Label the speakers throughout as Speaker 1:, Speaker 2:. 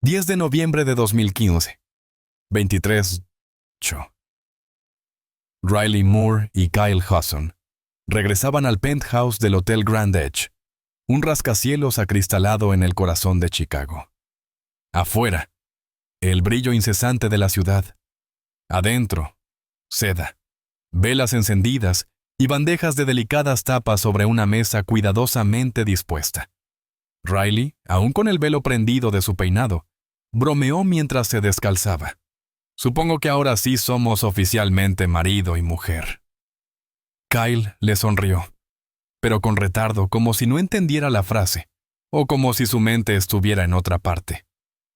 Speaker 1: 10 de noviembre de 2015. 23:08. Riley Moore y Kyle Hudson regresaban al penthouse del Hotel Grand Edge, un rascacielos acristalado en el corazón de Chicago. Afuera, el brillo incesante de la ciudad. Adentro, seda, velas encendidas y bandejas de delicadas tapas sobre una mesa cuidadosamente dispuesta. Riley, aún con el velo prendido de su peinado, bromeó mientras se descalzaba. Supongo que ahora sí somos oficialmente marido y mujer. Kyle le sonrió, pero con retardo, como si no entendiera la frase, o como si su mente estuviera en otra parte.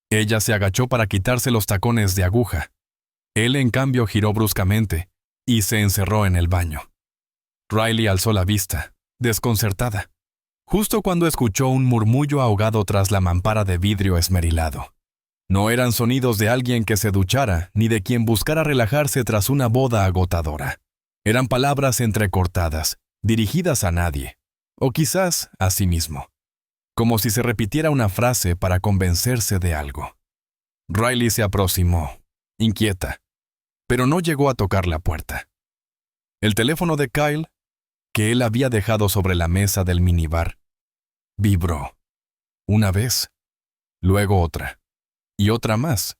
Speaker 1: Ella se agachó para quitarse los tacones de aguja. Él, en cambio, giró bruscamente y se encerró en el baño. Riley alzó la vista, desconcertada, justo cuando escuchó un murmullo ahogado tras la mampara de vidrio esmerilado. No eran sonidos de alguien que se duchara, ni de quien buscara relajarse tras una boda agotadora. Eran palabras entrecortadas, dirigidas a nadie, o quizás a sí mismo, como si se repitiera una frase para convencerse de algo. Riley se aproximó, inquieta, pero no llegó a tocar la puerta. El teléfono de Kyle, que él había dejado sobre la mesa del minibar, vibró. Una vez, luego otra, y otra más.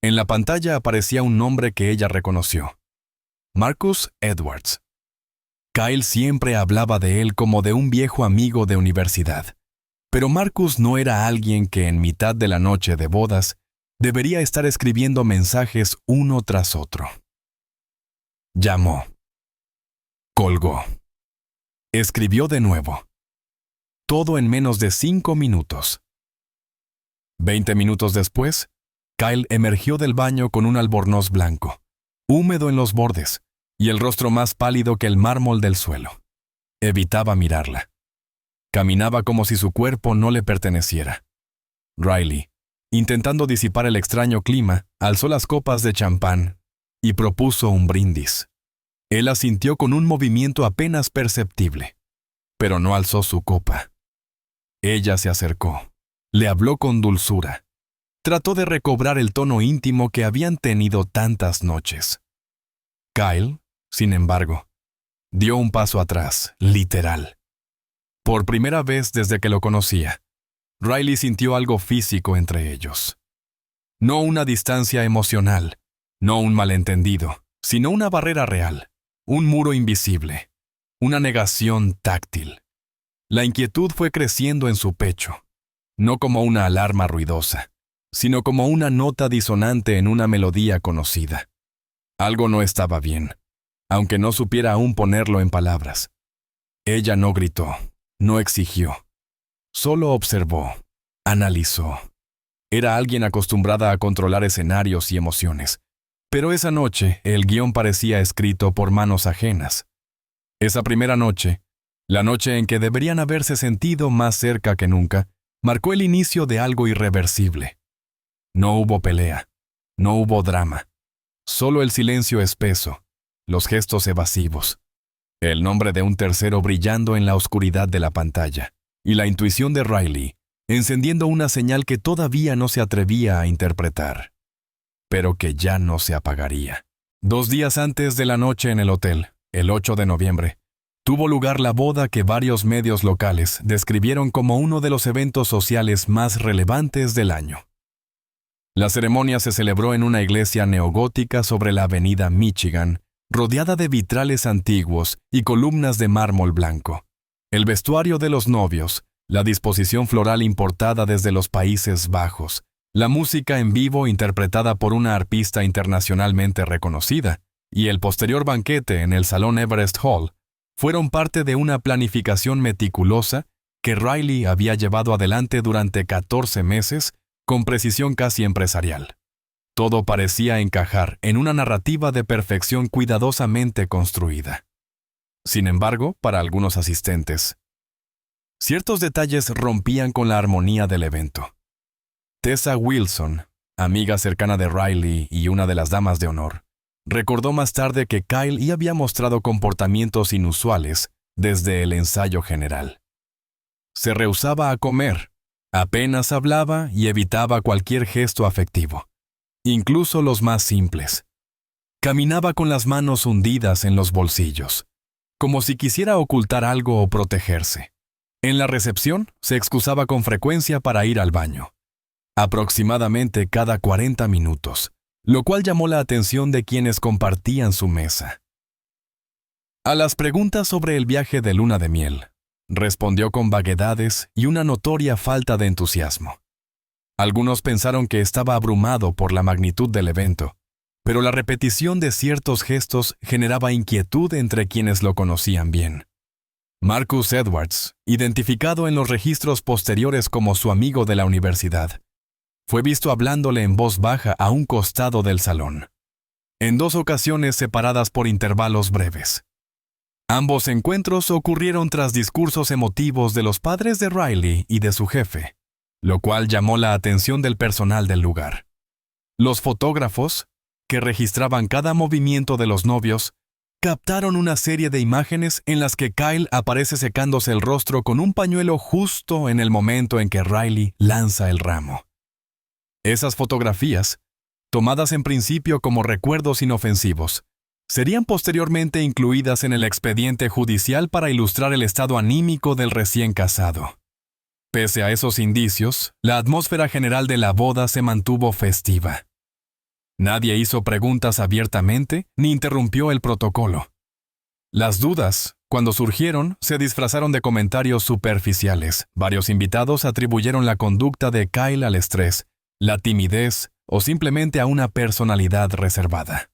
Speaker 1: En la pantalla aparecía un nombre que ella reconoció: Marcus Edwards. Kyle siempre hablaba de él como de un viejo amigo de universidad, pero Marcus no era alguien que en mitad de la noche de bodas debería estar escribiendo mensajes uno tras otro. Llamó. Colgó. Escribió de nuevo. Todo en menos de 5 minutos. 20 minutos después, Kyle emergió del baño con un albornoz blanco, húmedo en los bordes, y el rostro más pálido que el mármol del suelo. Evitaba mirarla. Caminaba como si su cuerpo no le perteneciera. Riley, intentando disipar el extraño clima, alzó las copas de champán y propuso un brindis. Él asintió con un movimiento apenas perceptible, pero no alzó su copa. Ella se acercó, le habló con dulzura. Trató de recobrar el tono íntimo que habían tenido tantas noches. Kyle, sin embargo, dio un paso atrás, literal. Por primera vez desde que lo conocía, Riley sintió algo físico entre ellos. No una distancia emocional, no un malentendido, sino una barrera real, un muro invisible, una negación táctil. La inquietud fue creciendo en su pecho, no como una alarma ruidosa, sino como una nota disonante en una melodía conocida. Algo no estaba bien, aunque no supiera aún ponerlo en palabras. Ella no gritó, no exigió. Solo observó, analizó. Era alguien acostumbrada a controlar escenarios y emociones, pero esa noche el guión parecía escrito por manos ajenas. Esa primera noche, la noche en que deberían haberse sentido más cerca que nunca, marcó el inicio de algo irreversible. No hubo pelea, no hubo drama, solo el silencio espeso, los gestos evasivos, el nombre de un tercero brillando en la oscuridad de la pantalla, y la intuición de Riley, encendiendo una señal que todavía no se atrevía a interpretar, pero que ya no se apagaría. 2 días antes de la noche en el hotel, el 8 de noviembre, tuvo lugar la boda que varios medios locales describieron como uno de los eventos sociales más relevantes del año. La ceremonia se celebró en una iglesia neogótica sobre la avenida Michigan, rodeada de vitrales antiguos y columnas de mármol blanco. El vestuario de los novios, la disposición floral importada desde los Países Bajos, la música en vivo interpretada por una arpista internacionalmente reconocida, y el posterior banquete en el Salón Everest Hall, fueron parte de una planificación meticulosa que Riley había llevado adelante durante 14 meses con precisión casi empresarial. Todo parecía encajar en una narrativa de perfección cuidadosamente construida. Sin embargo, para algunos asistentes, ciertos detalles rompían con la armonía del evento. Tessa Wilson, amiga cercana de Riley y una de las damas de honor, recordó más tarde que Kyle ya había mostrado comportamientos inusuales desde el ensayo general. Se rehusaba a comer, Apenas hablaba y evitaba cualquier gesto afectivo, incluso los más simples. Caminaba con las manos hundidas en los bolsillos, como si quisiera ocultar algo o protegerse. En la recepción se excusaba con frecuencia para ir al baño, aproximadamente cada 40 minutos, lo cual llamó la atención de quienes compartían su mesa. A las preguntas sobre el viaje de luna de miel, respondió con vaguedades y una notoria falta de entusiasmo. Algunos pensaron que estaba abrumado por la magnitud del evento, pero la repetición de ciertos gestos generaba inquietud entre quienes lo conocían bien. Marcus Edwards, identificado en los registros posteriores como su amigo de la universidad, fue visto hablándole en voz baja a un costado del salón, en 2 ocasiones separadas por intervalos breves. Ambos encuentros ocurrieron tras discursos emotivos de los padres de Riley y de su jefe, lo cual llamó la atención del personal del lugar. Los fotógrafos, que registraban cada movimiento de los novios, captaron una serie de imágenes en las que Kyle aparece secándose el rostro con un pañuelo justo en el momento en que Riley lanza el ramo. Esas fotografías, tomadas en principio como recuerdos inofensivos, serían posteriormente incluidas en el expediente judicial para ilustrar el estado anímico del recién casado. Pese a esos indicios, la atmósfera general de la boda se mantuvo festiva. Nadie hizo preguntas abiertamente ni interrumpió el protocolo. Las dudas, cuando surgieron, se disfrazaron de comentarios superficiales. Varios invitados atribuyeron la conducta de Kyle al estrés, la timidez o simplemente a una personalidad reservada.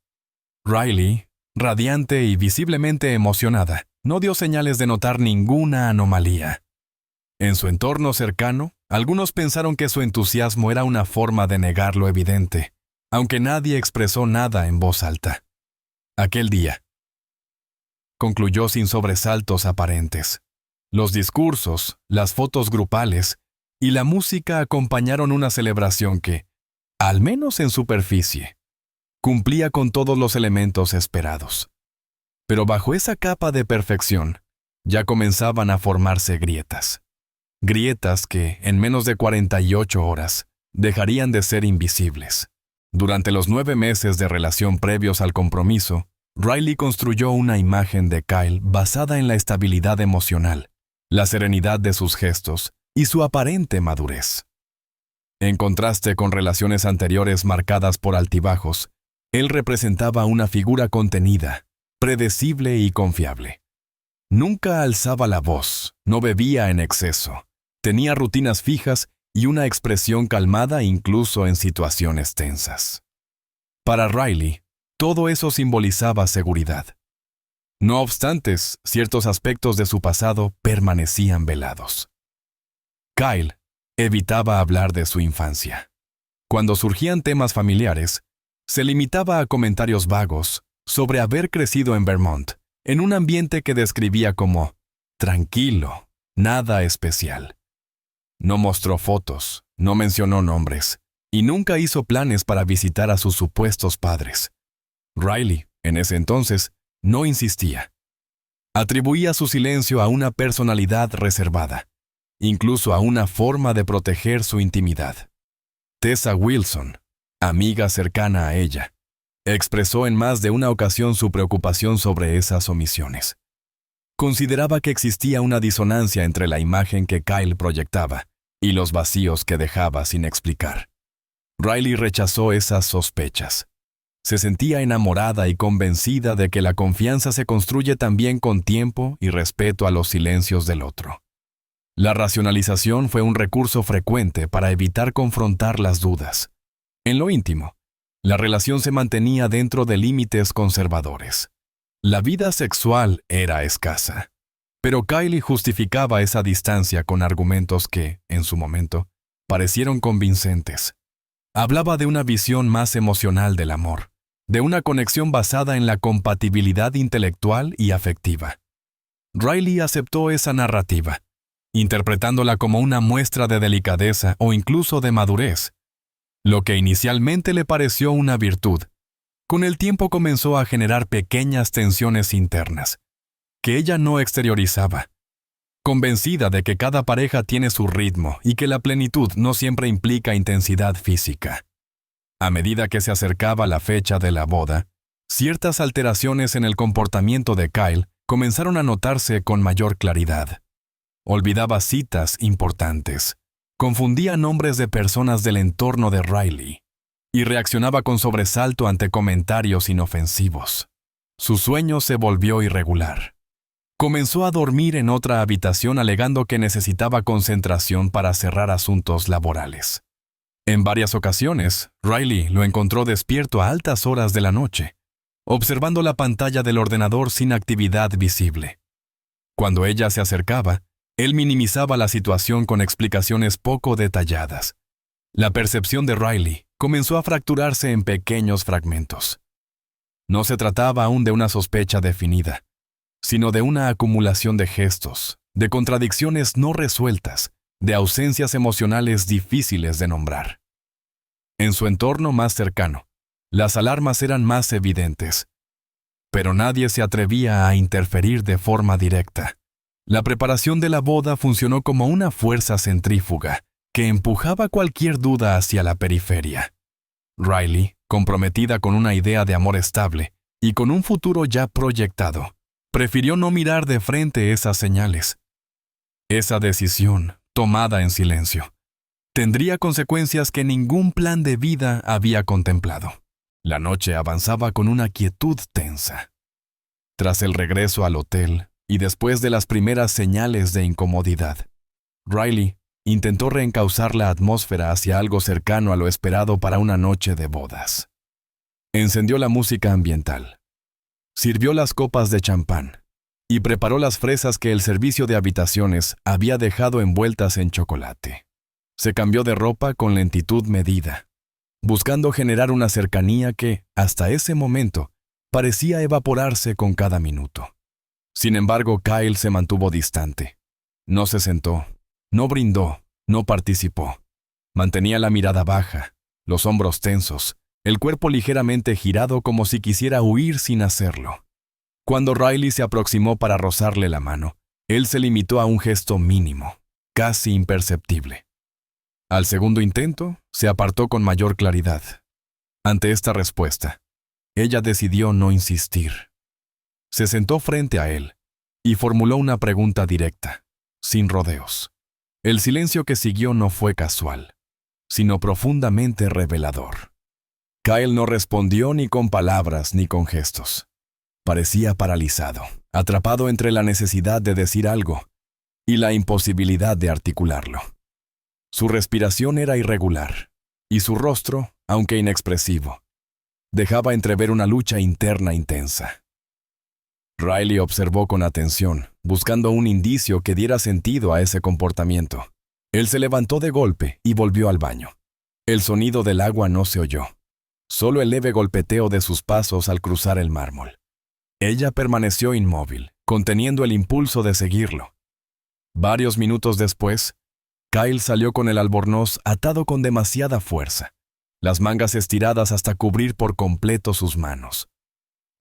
Speaker 1: Riley, radiante y visiblemente emocionada, no dio señales de notar ninguna anomalía. En su entorno cercano, algunos pensaron que su entusiasmo era una forma de negar lo evidente, aunque nadie expresó nada en voz alta. Aquel día concluyó sin sobresaltos aparentes. Los discursos, las fotos grupales y la música acompañaron una celebración que, al menos en superficie, cumplía con todos los elementos esperados. Pero bajo esa capa de perfección, ya comenzaban a formarse grietas. Grietas que, en menos de 48 horas, dejarían de ser invisibles. Durante los 9 meses de relación previos al compromiso, Riley construyó una imagen de Kyle basada en la estabilidad emocional, la serenidad de sus gestos y su aparente madurez. En contraste con relaciones anteriores marcadas por altibajos, él representaba una figura contenida, predecible y confiable. Nunca alzaba la voz, no bebía en exceso, tenía rutinas fijas y una expresión calmada incluso en situaciones tensas. Para Riley, todo eso simbolizaba seguridad. No obstante, ciertos aspectos de su pasado permanecían velados. Kyle evitaba hablar de su infancia. Cuando surgían temas familiares, se limitaba a comentarios vagos sobre haber crecido en Vermont, en un ambiente que describía como tranquilo, nada especial. No mostró fotos, no mencionó nombres, y nunca hizo planes para visitar a sus supuestos padres. Riley, en ese entonces, no insistía. Atribuía su silencio a una personalidad reservada, incluso a una forma de proteger su intimidad. Tessa Wilson, amiga cercana a ella, expresó en más de una ocasión su preocupación sobre esas omisiones. Consideraba que existía una disonancia entre la imagen que Kyle proyectaba y los vacíos que dejaba sin explicar. Riley rechazó esas sospechas. Se sentía enamorada y convencida de que la confianza se construye también con tiempo y respeto a los silencios del otro. La racionalización fue un recurso frecuente para evitar confrontar las dudas. En lo íntimo, la relación se mantenía dentro de límites conservadores. La vida sexual era escasa, pero Kylie justificaba esa distancia con argumentos que, en su momento, parecieron convincentes. Hablaba de una visión más emocional del amor, de una conexión basada en la compatibilidad intelectual y afectiva. Riley aceptó esa narrativa, interpretándola como una muestra de delicadeza o incluso de madurez. Lo que inicialmente le pareció una virtud, con el tiempo comenzó a generar pequeñas tensiones internas, que ella no exteriorizaba. convencida de que cada pareja tiene su ritmo y que la plenitud no siempre implica intensidad física. A medida que se acercaba la fecha de la boda, ciertas alteraciones en el comportamiento de Kyle comenzaron a notarse con mayor claridad. Olvidaba citas importantes, confundía nombres de personas del entorno de Riley y reaccionaba con sobresalto ante comentarios inofensivos. Su sueño se volvió irregular. Comenzó a dormir en otra habitación alegando que necesitaba concentración para cerrar asuntos laborales. En varias ocasiones, Riley lo encontró despierto a altas horas de la noche, observando la pantalla del ordenador sin actividad visible. Cuando ella se acercaba, él minimizaba la situación con explicaciones poco detalladas. La percepción de Riley comenzó a fracturarse en pequeños fragmentos. No se trataba aún de una sospecha definida, sino de una acumulación de gestos, de contradicciones no resueltas, de ausencias emocionales difíciles de nombrar. En su entorno más cercano, las alarmas eran más evidentes, pero nadie se atrevía a interferir de forma directa. La preparación de la boda funcionó como una fuerza centrífuga que empujaba cualquier duda hacia la periferia. Riley, comprometida con una idea de amor estable y con un futuro ya proyectado, prefirió no mirar de frente esas señales. Esa decisión, tomada en silencio, tendría consecuencias que ningún plan de vida había contemplado. La noche avanzaba con una quietud tensa. Tras el regreso al hotel y después de las primeras señales de incomodidad, Riley intentó reencauzar la atmósfera hacia algo cercano a lo esperado para una noche de bodas. Encendió la música ambiental, sirvió las copas de champán y preparó las fresas que el servicio de habitaciones había dejado envueltas en chocolate. Se cambió de ropa con lentitud medida, buscando generar una cercanía que, hasta ese momento, parecía evaporarse con cada minuto. Sin embargo, Kyle se mantuvo distante. No se sentó, no brindó, no participó. Mantenía la mirada baja, los hombros tensos, el cuerpo ligeramente girado como si quisiera huir sin hacerlo. Cuando Riley se aproximó para rozarle la mano, él se limitó a un gesto mínimo, casi imperceptible. Al segundo intento, se apartó con mayor claridad. Ante esta respuesta, ella decidió no insistir. Se sentó frente a él y formuló una pregunta directa, sin rodeos. El silencio que siguió no fue casual, sino profundamente revelador. Kyle no respondió ni con palabras ni con gestos. Parecía paralizado, atrapado entre la necesidad de decir algo y la imposibilidad de articularlo. Su respiración era irregular, y su rostro, aunque inexpresivo, dejaba entrever una lucha interna intensa. Riley observó con atención, buscando un indicio que diera sentido a ese comportamiento. Él se levantó de golpe y volvió al baño. El sonido del agua no se oyó, solo el leve golpeteo de sus pasos al cruzar el mármol. Ella permaneció inmóvil, conteniendo el impulso de seguirlo. Varios minutos después, Kyle salió con el albornoz atado con demasiada fuerza, las mangas estiradas hasta cubrir por completo sus manos.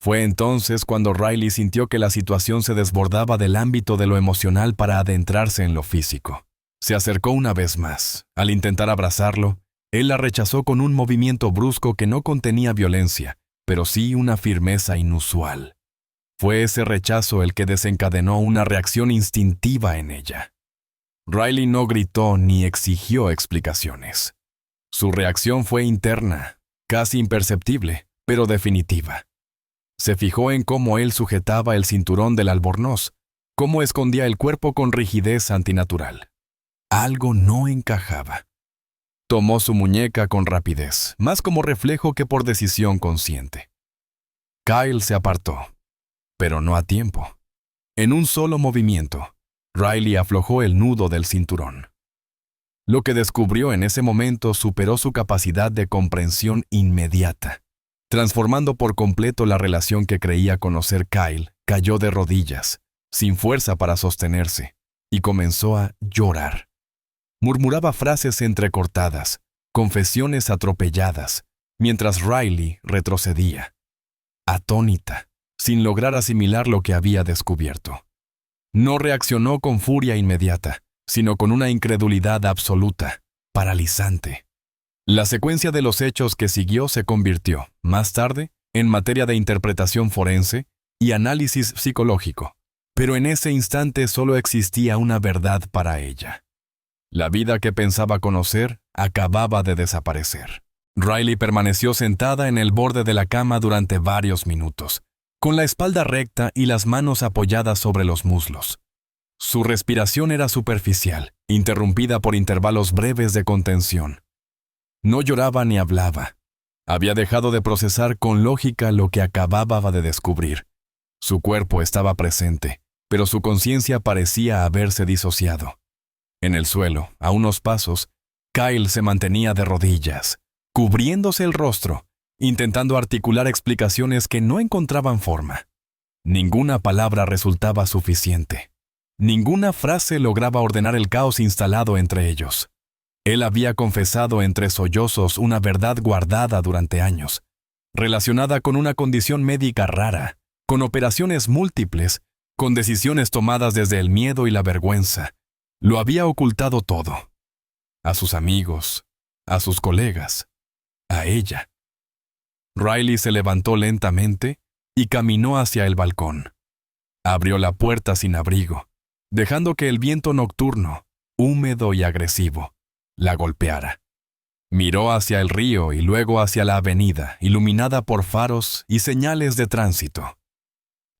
Speaker 1: Fue entonces cuando Riley sintió que la situación se desbordaba del ámbito de lo emocional para adentrarse en lo físico. Se acercó una vez más. Al intentar abrazarlo, él la rechazó con un movimiento brusco que no contenía violencia, pero sí una firmeza inusual. Fue ese rechazo el que desencadenó una reacción instintiva en ella. Riley no gritó ni exigió explicaciones. Su reacción fue interna, casi imperceptible, pero definitiva. Se fijó en cómo él sujetaba el cinturón del albornoz, cómo escondía el cuerpo con rigidez antinatural. Algo no encajaba. Tomó su muñeca con rapidez, más como reflejo que por decisión consciente. Kyle se apartó, pero no a tiempo. En un solo movimiento, Riley aflojó el nudo del cinturón. Lo que descubrió en ese momento superó su capacidad de comprensión inmediata. Transformando por completo la relación que creía conocer, Kyle cayó de rodillas, sin fuerza para sostenerse, y comenzó a llorar. Murmuraba frases entrecortadas, confesiones atropelladas, mientras Riley retrocedía, atónita, sin lograr asimilar lo que había descubierto. No reaccionó con furia inmediata, sino con una incredulidad absoluta, paralizante. La secuencia de los hechos que siguió se convirtió, más tarde, en materia de interpretación forense y análisis psicológico, pero en ese instante solo existía una verdad para ella. La vida que pensaba conocer acababa de desaparecer. Riley permaneció sentada en el borde de la cama durante varios minutos, con la espalda recta y las manos apoyadas sobre los muslos. Su respiración era superficial, interrumpida por intervalos breves de contención. No lloraba ni hablaba. Había dejado de procesar con lógica lo que acababa de descubrir. Su cuerpo estaba presente, pero su conciencia parecía haberse disociado. En el suelo, a unos pasos, Kyle se mantenía de rodillas, cubriéndose el rostro, intentando articular explicaciones que no encontraban forma. Ninguna palabra resultaba suficiente. Ninguna frase lograba ordenar el caos instalado entre ellos. Él había confesado entre sollozos una verdad guardada durante años, relacionada con una condición médica rara, con operaciones múltiples, con decisiones tomadas desde el miedo y la vergüenza. Lo había ocultado todo. A sus amigos, a sus colegas, a ella. Riley se levantó lentamente y caminó hacia el balcón. Abrió la puerta sin abrigo, dejando que el viento nocturno, húmedo y agresivo, la golpeara. Miró hacia el río y luego hacia la avenida, iluminada por faros y señales de tránsito.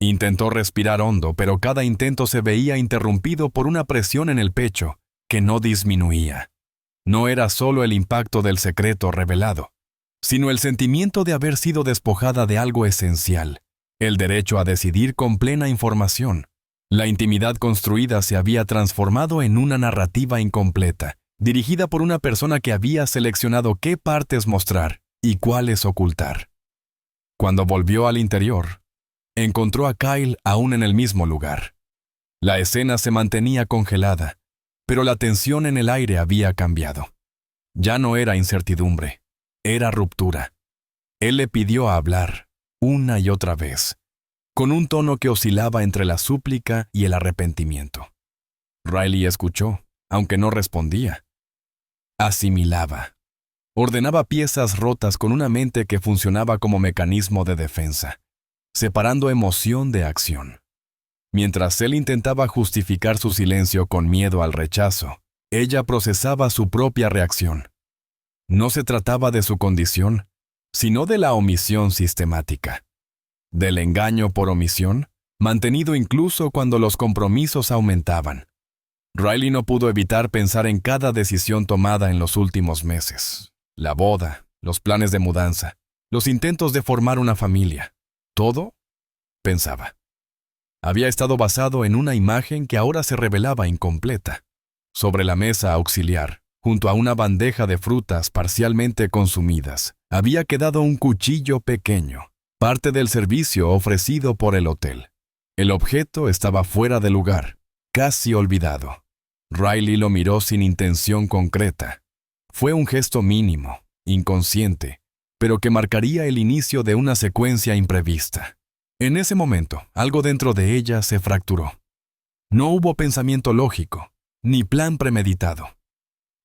Speaker 1: Intentó respirar hondo, pero cada intento se veía interrumpido por una presión en el pecho que no disminuía. No era solo el impacto del secreto revelado, sino el sentimiento de haber sido despojada de algo esencial, el derecho a decidir con plena información. La intimidad construida se había transformado en una narrativa incompleta, dirigida por una persona que había seleccionado qué partes mostrar y cuáles ocultar. Cuando volvió al interior, encontró a Kyle aún en el mismo lugar. La escena se mantenía congelada, pero la tensión en el aire había cambiado. Ya no era incertidumbre, era ruptura. Él le pidió hablar, una y otra vez, con un tono que oscilaba entre la súplica y el arrepentimiento. Riley escuchó, aunque no respondía. Asimilaba. Ordenaba piezas rotas con una mente que funcionaba como mecanismo de defensa, separando emoción de acción. Mientras él intentaba justificar su silencio con miedo al rechazo, ella procesaba su propia reacción. No se trataba de su condición, sino de la omisión sistemática. Del engaño por omisión, mantenido incluso cuando los compromisos aumentaban. Riley no pudo evitar pensar en cada decisión tomada en los últimos meses. La boda, los planes de mudanza, los intentos de formar una familia. Todo, pensaba, había estado basado en una imagen que ahora se revelaba incompleta. Sobre la mesa auxiliar, junto a una bandeja de frutas parcialmente consumidas, había quedado un cuchillo pequeño, parte del servicio ofrecido por el hotel. El objeto estaba fuera de lugar, casi olvidado. Riley lo miró sin intención concreta. Fue un gesto mínimo, inconsciente, pero que marcaría el inicio de una secuencia imprevista. En ese momento, algo dentro de ella se fracturó. No hubo pensamiento lógico, ni plan premeditado.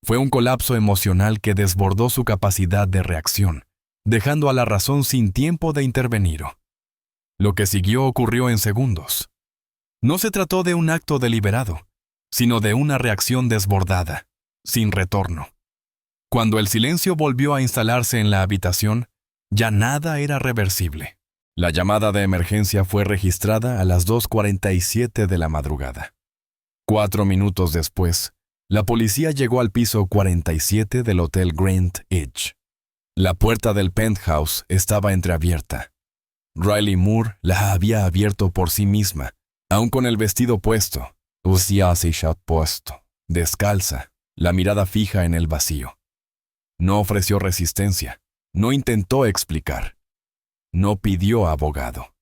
Speaker 1: Fue un colapso emocional que desbordó su capacidad de reacción, dejando a la razón sin tiempo de intervenir. Lo que siguió ocurrió en segundos. No se trató de un acto deliberado, sino de una reacción desbordada, sin retorno. Cuando el silencio volvió a instalarse en la habitación, ya nada era reversible. La llamada de emergencia fue registrada a las 2:47 de la madrugada. 4 minutos después, la policía llegó al piso 47 del Hotel Grand Edge. La puerta del penthouse estaba entreabierta. Riley Moore la había abierto por sí misma, aún con el vestido puesto, descalza, la mirada fija en el vacío. No ofreció resistencia, no intentó explicar. No pidió abogado.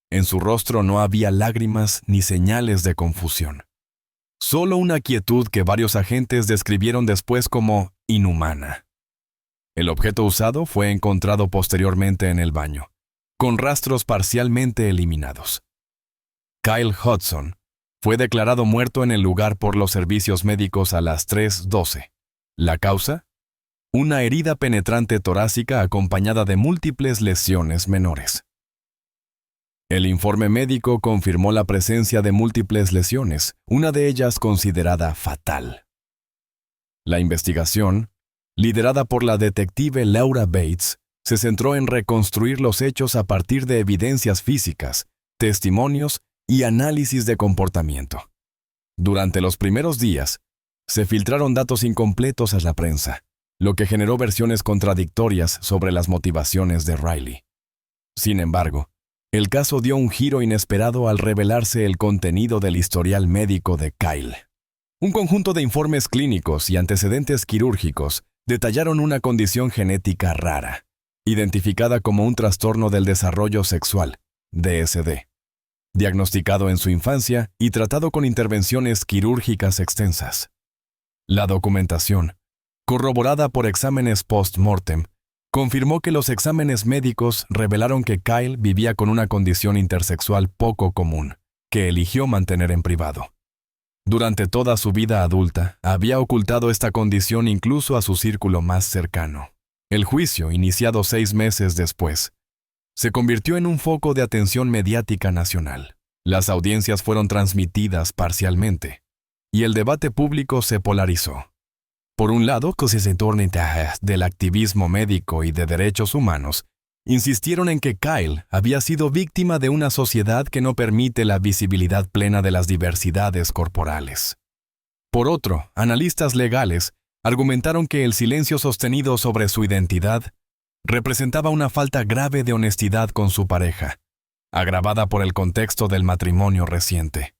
Speaker 1: En su rostro no había lágrimas ni señales de confusión. Solo una quietud que varios agentes describieron después como inhumana. El objeto usado fue encontrado posteriormente en el baño, con rastros parcialmente eliminados. Kyle Hudson Fue declarado muerto en el lugar por los servicios médicos a las 3:12. ¿La causa? Una herida penetrante torácica acompañada de múltiples lesiones menores. El informe médico confirmó la presencia de múltiples lesiones, una de ellas considerada fatal. La investigación, liderada por la detective Laura Bates, se centró en reconstruir los hechos a partir de evidencias físicas, testimonios y análisis de comportamiento. Durante los primeros días, se filtraron datos incompletos a la prensa, lo que generó versiones contradictorias sobre las motivaciones de Riley. Sin embargo, el caso dio un giro inesperado al revelarse el contenido del historial médico de Kyle. Un conjunto de informes clínicos y antecedentes quirúrgicos detallaron una condición genética rara, identificada como un trastorno del desarrollo sexual, DSD, diagnosticado en su infancia y tratado con intervenciones quirúrgicas extensas. La documentación, corroborada por exámenes post-mortem, confirmó que los exámenes médicos revelaron que Kyle vivía con una condición intersexual poco común, que eligió mantener en privado. Durante toda su vida adulta, había ocultado esta condición incluso a su círculo más cercano. El juicio, iniciado 6 meses después, se convirtió en un foco de atención mediática nacional. Las audiencias fueron transmitidas parcialmente, y el debate público se polarizó. Por un lado, los sectores del activismo médico y de derechos humanos insistieron en que Kyle había sido víctima de una sociedad que no permite la visibilidad plena de las diversidades corporales. Por otro, analistas legales argumentaron que el silencio sostenido sobre su identidad representaba una falta grave de honestidad con su pareja, agravada por el contexto del matrimonio reciente.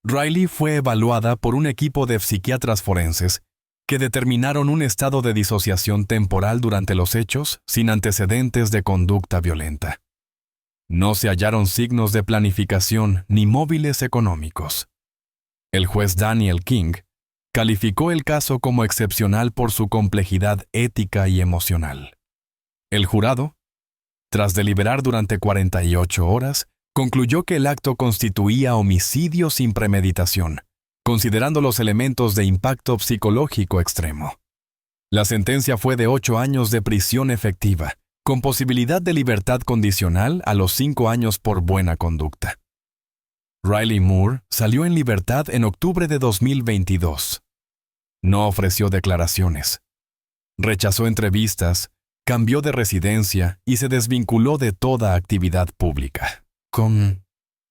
Speaker 1: Riley fue evaluada por un equipo de psiquiatras forenses que determinaron un estado de disociación temporal durante los hechos sin antecedentes de conducta violenta. No se hallaron signos de planificación ni móviles económicos. El juez Daniel King calificó el caso como excepcional por su complejidad ética y emocional. El jurado, tras deliberar durante 48 horas, concluyó que el acto constituía homicidio sin premeditación, considerando los elementos de impacto psicológico extremo. La sentencia fue de 8 años de prisión efectiva, con posibilidad de libertad condicional a los 5 años por buena conducta. Riley Moore salió en libertad en octubre de 2022. No ofreció declaraciones. Rechazó entrevistas, cambió de residencia y se desvinculó de toda actividad pública.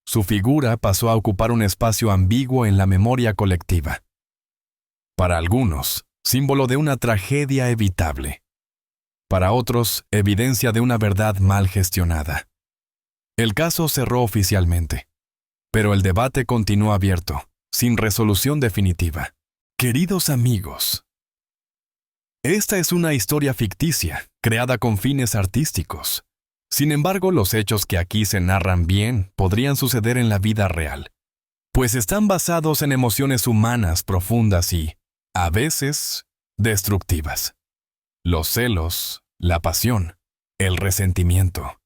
Speaker 1: Su figura pasó a ocupar un espacio ambiguo en la memoria colectiva. Para algunos, símbolo de una tragedia evitable. Para otros, evidencia de una verdad mal gestionada. El caso cerró oficialmente, pero el debate continuó abierto, sin resolución definitiva. Queridos amigos, esta es una historia ficticia, creada con fines artísticos. Sin embargo, los hechos que aquí se narran bien podrían suceder en la vida real, pues están basados en emociones humanas profundas y, a veces, destructivas. Los celos, la pasión, el resentimiento.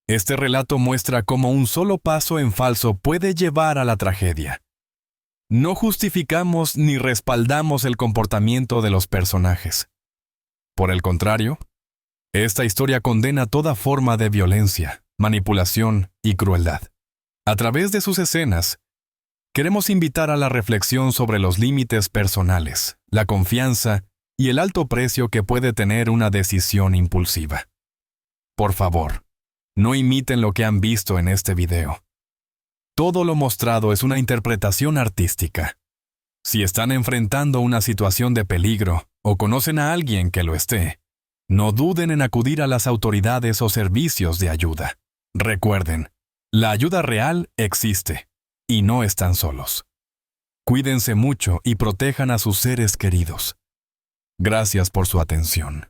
Speaker 1: Este relato muestra cómo un solo paso en falso puede llevar a la tragedia. No justificamos ni respaldamos el comportamiento de los personajes. Por el contrario, esta historia condena toda forma de violencia, manipulación y crueldad. A través de sus escenas, queremos invitar a la reflexión sobre los límites personales, la confianza y el alto precio que puede tener una decisión impulsiva. Por favor, no imiten lo que han visto en este video. Todo lo mostrado es una interpretación artística. Si están enfrentando una situación de peligro o conocen a alguien que lo esté, no duden en acudir a las autoridades o servicios de ayuda. Recuerden, la ayuda real existe y no están solos. Cuídense mucho y protejan a sus seres queridos. Gracias por su atención.